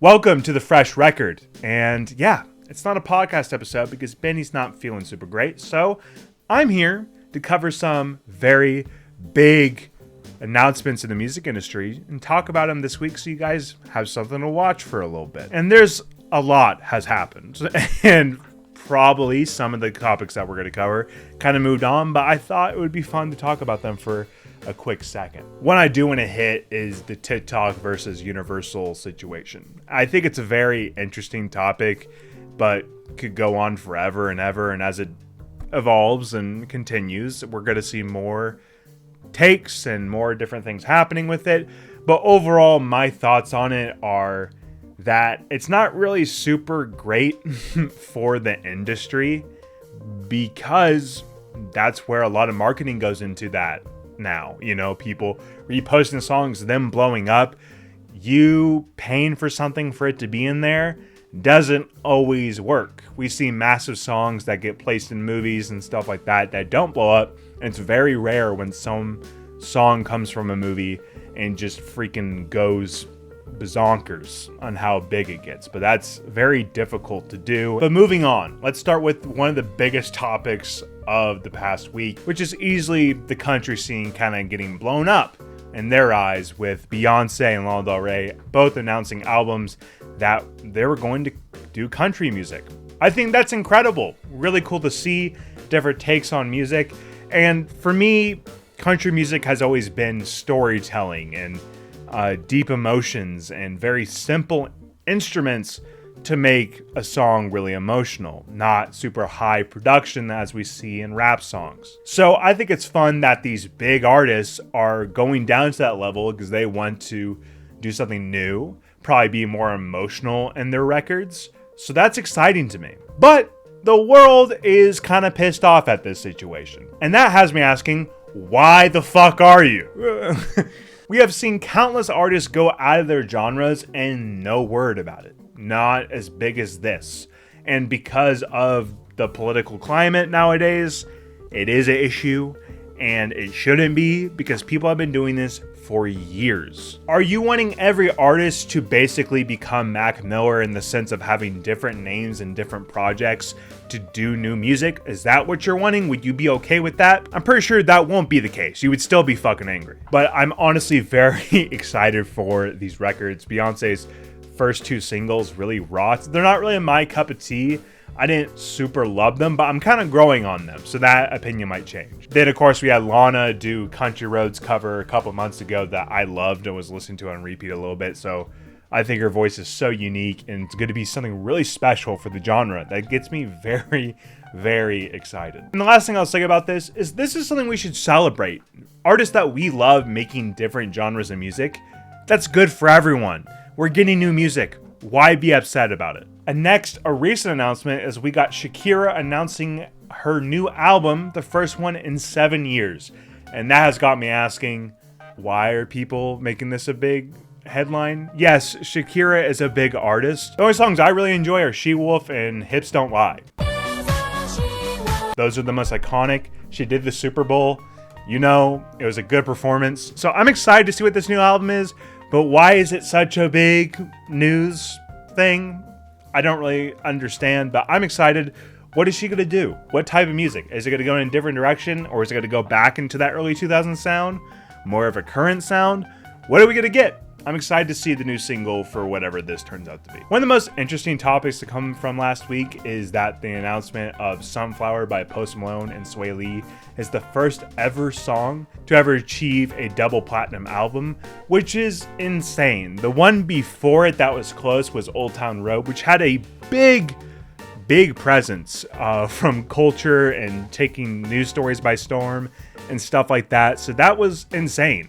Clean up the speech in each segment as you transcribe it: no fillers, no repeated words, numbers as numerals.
Welcome to the Fresh Record. And yeah, it's not a podcast episode because Benny's not feeling super great. So I'm here to cover some very big announcements in the music industry and talk about them this week so you guys have something to watch for a little bit. And there's a lot has happened. And probably some of the topics that we're going to cover kind of moved on, but I thought it would be fun to talk about them for a quick second. One I do want to hit is the TikTok versus Universal situation. I think it's a very interesting topic, but could go on forever and ever. And as it evolves and continues, we're going to see more takes and more different things happening with it. But overall, my thoughts on it are that it's not really super great for the industry because that's where a lot of marketing goes into that now. You know, people reposting songs, them blowing up, you paying for something for it to be in there doesn't always work. We see massive songs that get placed in movies and stuff like that that don't blow up, and it's very rare when some song comes from a movie and just freaking goes bazonkers on how big it gets, but that's very difficult to do. But moving on, let's start with one of the biggest topics of the past week, which is easily the country scene kind of getting blown up in their eyes, with Beyonce and Lana Del Rey both announcing albums that they were going to do country music. I think that's incredible. Really cool to see different takes on music. And for me, country music has always been storytelling and deep emotions and very simple instruments to make a song really emotional, not super high production as we see in rap songs. So I think it's fun that these big artists are going down to that level because they want to do something new, probably be more emotional in their records. So that's exciting to me. But the world is kind of pissed off at this situation. And that has me asking, why the fuck are you? We have seen countless artists go out of their genres and no word about it. Not as big as this. And because of the political climate nowadays, it is an issue and it shouldn't be, because people have been doing this for years. Are you wanting every artist to basically become Mac Miller in the sense of having different names and different projects to do new music? Is that what you're wanting? Would you be okay with that? I'm pretty sure that won't be the case. You would still be fucking angry. But I'm honestly very excited for these records. Beyonce's first two singles really rocked. They're not really my cup of tea. I didn't super love them, but I'm kind of growing on them, so that opinion might change. Then, of course, we had Lana do Country Roads cover a couple months ago that I loved and was listening to on repeat a little bit, so I think her voice is so unique, and it's going to be something really special for the genre that gets me very, very excited. And the last thing I'll say about this is something we should celebrate. Artists that we love making different genres of music, that's good for everyone. We're getting new music. Why be upset about it? And next, a recent announcement is we got Shakira announcing her new album, the first one in 7 years. And that has got me asking, why are people making this a big headline? Yes, Shakira is a big artist. The only songs I really enjoy are She Wolf and Hips Don't Lie. Those are the most iconic. She did the Super Bowl. You know, it was a good performance. So I'm excited to see what this new album is, but why is it such a big news thing? I don't really understand, but I'm excited. What is she going to do? What type of music? Is it going to go in a different direction, or is it going to go back into that early 2000s sound? More of a current sound? What are we going to get? I'm excited to see the new single for whatever this turns out to be. One of the most interesting topics to come from last week is that the announcement of Sunflower by Post Malone and Swae Lee is the first ever song to ever achieve a double platinum album, which is insane. The one before it that was close was Old Town Road, which had a big presence from culture and taking news stories by storm and stuff like that. So that was insane.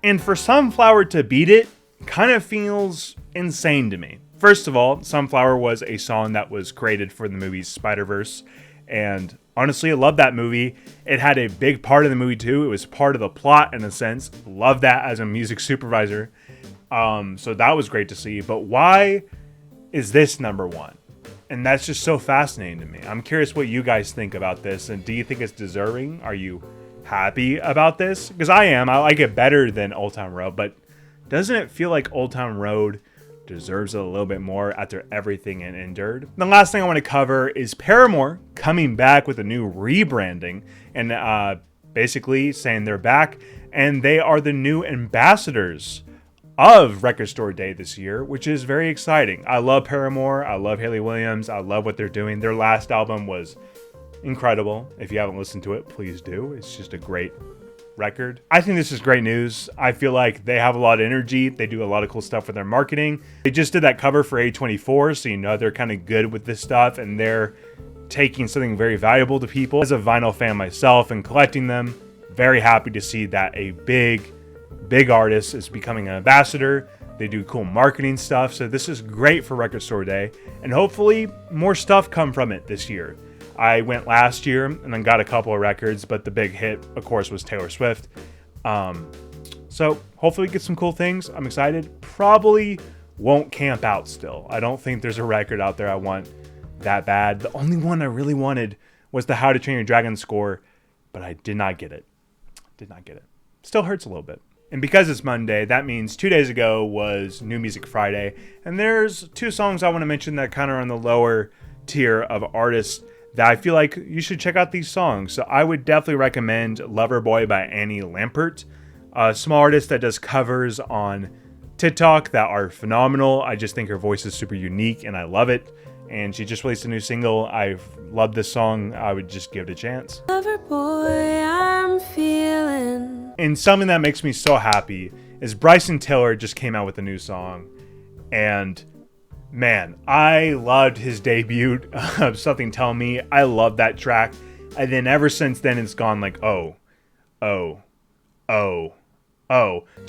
And for Sunflower to beat it kind of feels insane to me. First of all, Sunflower was a song that was created for the movie Spider-Verse. And honestly, I love that movie. It had a big part of the movie too. It was part of the plot in a sense. Love that as a music supervisor. So that was great to see. But why is this number one? And that's just so fascinating to me. I'm curious what you guys think about this. And do you think it's deserving? Are you happy about this? Because I am. I like it better than Old Town Road, but doesn't it feel like Old Town Road deserves it a little bit more after everything it endured. The last thing I want to cover is Paramore coming back with a new rebranding and basically saying they're back and they are the new ambassadors of Record Store Day this year, which is very exciting. I love Paramore. I love Hayley Williams. I love what they're doing. Their last album was incredible. If you haven't listened to it, please do. It's just a great record. I think this is great news. I feel like they have a lot of energy. They do a lot of cool stuff with their marketing. They just did that cover for A24, so you know they're kind of good with this stuff and they're taking something very valuable to people. As a vinyl fan myself and collecting them, very happy to see that a big artist is becoming an ambassador. They do cool marketing stuff, so this is great for Record Store Day, and hopefully more stuff come from it this year. I went last year and then got a couple of records, but the big hit, of course, was Taylor Swift. So hopefully get some cool things. I'm excited. Probably won't camp out still. I don't think there's a record out there I want that bad. The only one I really wanted was the How to Train Your Dragon score, but I did not get it. Still hurts a little bit. And because it's Monday, that means 2 days ago was New Music Friday. And there's 2 songs I want to mention that kind of are on the lower tier of artists that I feel like you should check out these songs. So I would definitely recommend Loverboy by Annie Lampert, a small artist that does covers on TikTok that are phenomenal. I just think her voice is super unique and I love it. And she just released a new single. I love this song. I would just give it a chance. Loverboy, I'm feeling. And something that makes me so happy is Bryson Tiller just came out with a new song. And man, I loved his debut of Something Tell Me. I love that track. And then ever since then, it's gone like, oh. To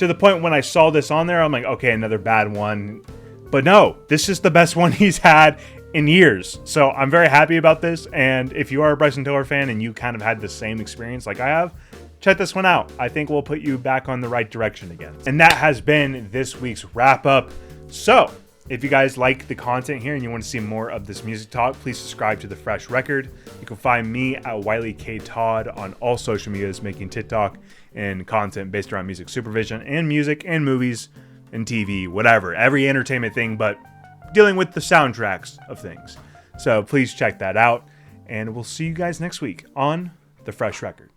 the point when I saw this on there, I'm like, okay, another bad one. But no, this is the best one he's had in years. So I'm very happy about this. And if you are a Bryson Tiller fan and you kind of had the same experience like I have, check this one out. I think we'll put you back on the right direction again. And that has been this week's wrap up. So if you guys like the content here and you want to see more of this music talk, please subscribe to The Fresh Record. You can find me at Wiley K. Todd on all social medias, making TikTok and content based around music supervision and music and movies and TV, whatever. Every entertainment thing, but dealing with the soundtracks of things. So please check that out. And we'll see you guys next week on The Fresh Record.